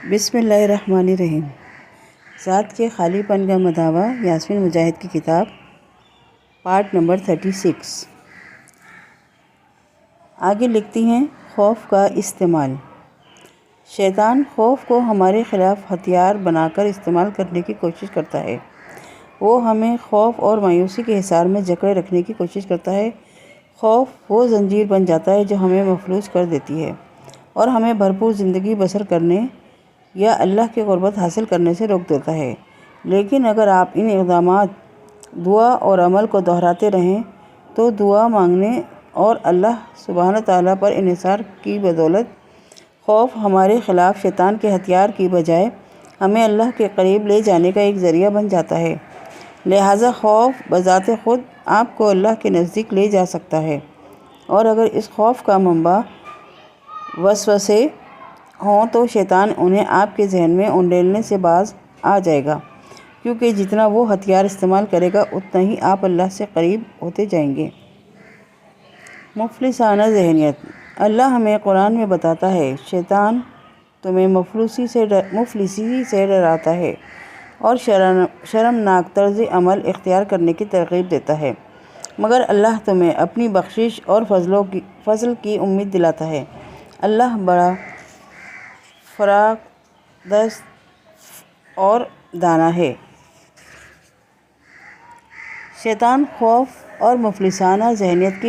بسم اللہ الرحمن الرحیم۔ ذات کے خالی پن کا مداوع، یاسمین مجاہد کی کتاب، پارٹ نمبر 36۔ آگے لکھتی ہیں، خوف کا استعمال۔ شیطان خوف کو ہمارے خلاف ہتھیار بنا کر استعمال کرنے کی کوشش کرتا ہے۔ وہ ہمیں خوف اور مایوسی کے حصار میں جکڑے رکھنے کی کوشش کرتا ہے۔ خوف وہ زنجیر بن جاتا ہے جو ہمیں مفلوج کر دیتی ہے اور ہمیں بھرپور زندگی بسر کرنے یا اللہ کی قربت حاصل کرنے سے روک دیتا ہے۔ لیکن اگر آپ ان اقدامات، دعا اور عمل کو دہراتے رہیں تو دعا مانگنے اور اللہ سبحانہ تعالیٰ پر انحصار کی بدولت خوف ہمارے خلاف شیطان کے ہتھیار کی بجائے ہمیں اللہ کے قریب لے جانے کا ایک ذریعہ بن جاتا ہے۔ لہٰذا خوف بذات خود آپ کو اللہ کے نزدیک لے جا سکتا ہے، اور اگر اس خوف کا منبع وسوسے ہوں تو شیطان انہیں آپ کے ذہن میں انڈیلنے سے باز آ جائے گا، کیونکہ جتنا وہ ہتھیار استعمال کرے گا اتنا ہی آپ اللہ سے قریب ہوتے جائیں گے۔ مفلسانہ ذہنیت۔ اللہ ہمیں قرآن میں بتاتا ہے، شیطان تمہیں مفلسی سے ڈراتا ہے اور شرمناک طرز عمل اختیار کرنے کی ترغیب دیتا ہے، مگر اللہ تمہیں اپنی بخشش اور فضل کی امید دلاتا ہے۔ اللہ بڑا فراخ دست اور دانا ہے۔ شیطان خوف اور مفلسانہ ذہنیت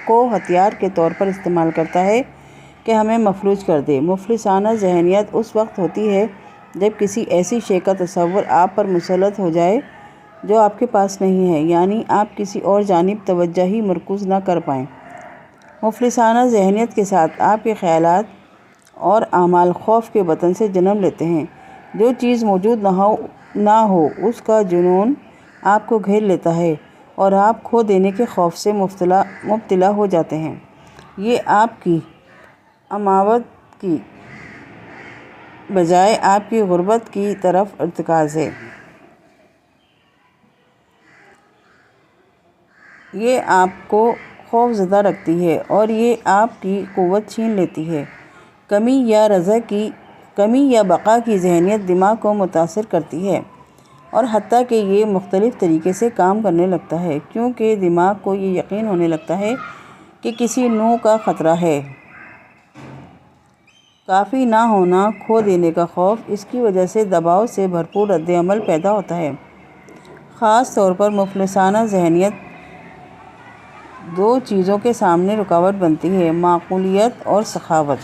کو ہتھیار کے طور پر استعمال کرتا ہے کہ ہمیں مفلوج کر دے۔ مفلسانہ ذہنیت اس وقت ہوتی ہے جب کسی ایسی شے کا تصور آپ پر مسلط ہو جائے جو آپ کے پاس نہیں ہے، یعنی آپ کسی اور جانب توجہ ہی مرکوز نہ کر پائیں۔ مفلسانہ ذہنیت کے ساتھ آپ کے خیالات اور اعمال خوف کے بطن سے جنم لیتے ہیں۔ جو چیز موجود نہ ہو اس کا جنون آپ کو گھیر لیتا ہے اور آپ کھو دینے کے خوف سے مبتلا ہو جاتے ہیں۔ یہ آپ کی اماوت کی بجائے آپ کی غربت کی طرف ارتکاز ہے۔ یہ آپ کو خوف زدہ رکھتی ہے اور یہ آپ کی قوت چھین لیتی ہے۔ کمی یا بقا کی ذہنیت دماغ کو متاثر کرتی ہے، اور حتیٰ کہ یہ مختلف طریقے سے کام کرنے لگتا ہے، کیونکہ دماغ کو یہ یقین ہونے لگتا ہے کہ کسی نوع کا خطرہ ہے۔ کافی نہ ہونا، کھو دینے کا خوف، اس کی وجہ سے دباؤ سے بھرپور رد عمل پیدا ہوتا ہے۔ خاص طور پر مفلسانہ ذہنیت دو چیزوں کے سامنے رکاوٹ بنتی ہے: معقولیت اور سخاوت۔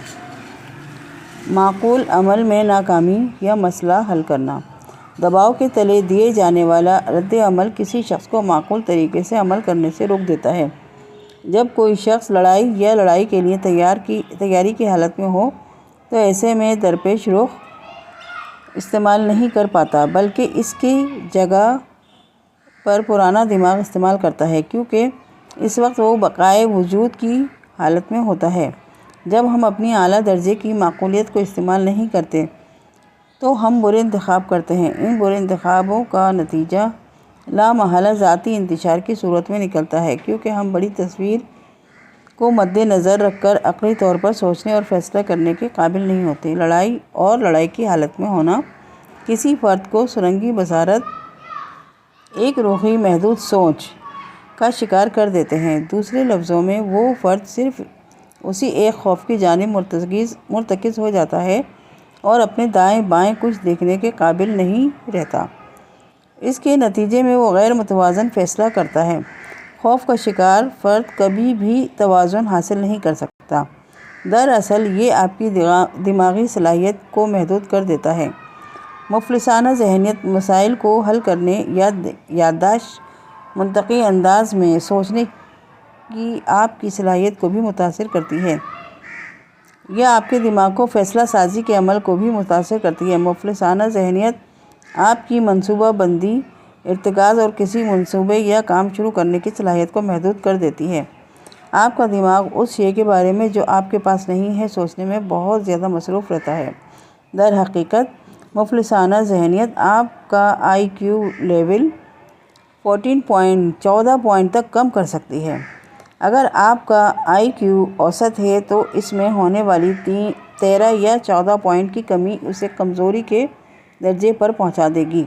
معقول عمل میں ناکامی یا مسئلہ حل کرنا۔ دباؤ کے تلے دیے جانے والا رد عمل کسی شخص کو معقول طریقے سے عمل کرنے سے روک دیتا ہے۔ جب کوئی شخص لڑائی کے لیے تیاری کی حالت میں ہو تو ایسے میں درپیش رخ استعمال نہیں کر پاتا، بلکہ اس کی جگہ پر پرانا دماغ استعمال کرتا ہے، کیونکہ اس وقت وہ بقائے وجود کی حالت میں ہوتا ہے۔ جب ہم اپنی اعلیٰ درجے کی معقولیت کو استعمال نہیں کرتے تو ہم برے انتخاب کرتے ہیں۔ ان برے انتخابوں کا نتیجہ لامحالہ ذاتی انتشار کی صورت میں نکلتا ہے، کیونکہ ہم بڑی تصویر کو مد نظر رکھ کر عقلی طور پر سوچنے اور فیصلہ کرنے کے قابل نہیں ہوتے۔ لڑائی کی حالت میں ہونا کسی فرد کو سرنگی بصارت، ایک روحی محدود سوچ کا شکار کر دیتے ہیں۔ دوسرے لفظوں میں، وہ فرد صرف اسی ایک خوف کی جانب مرتکز ہو جاتا ہے اور اپنے دائیں بائیں کچھ دیکھنے کے قابل نہیں رہتا۔ اس کے نتیجے میں وہ غیر متوازن فیصلہ کرتا ہے۔ خوف کا شکار فرد کبھی بھی توازن حاصل نہیں کر سکتا۔ دراصل یہ آپ کی دماغی صلاحیت کو محدود کر دیتا ہے۔ مفلسانہ ذہنیت مسائل کو حل کرنے، یادداشت منطقی انداز میں سوچنے کی آپ کی صلاحیت کو بھی متاثر کرتی ہے، یا آپ کے دماغ کو فیصلہ سازی کے عمل کو بھی متاثر کرتی ہے۔ مفلسانہ ذہنیت آپ کی منصوبہ بندی، ارتکاز اور کسی منصوبے یا کام شروع کرنے کی صلاحیت کو محدود کر دیتی ہے۔ آپ کا دماغ اس شے کے بارے میں جو آپ کے پاس نہیں ہے سوچنے میں بہت زیادہ مصروف رہتا ہے۔ در حقیقت مفلسانہ ذہنیت آپ کا IQ لیول 14 پوائنٹ تک کم کر سکتی ہے۔ اگر آپ کا IQ اوسط ہے تو اس میں ہونے والی 13 یا 14 پوائنٹ کی کمی اسے کمزوری کے درجے پر پہنچا دے گی۔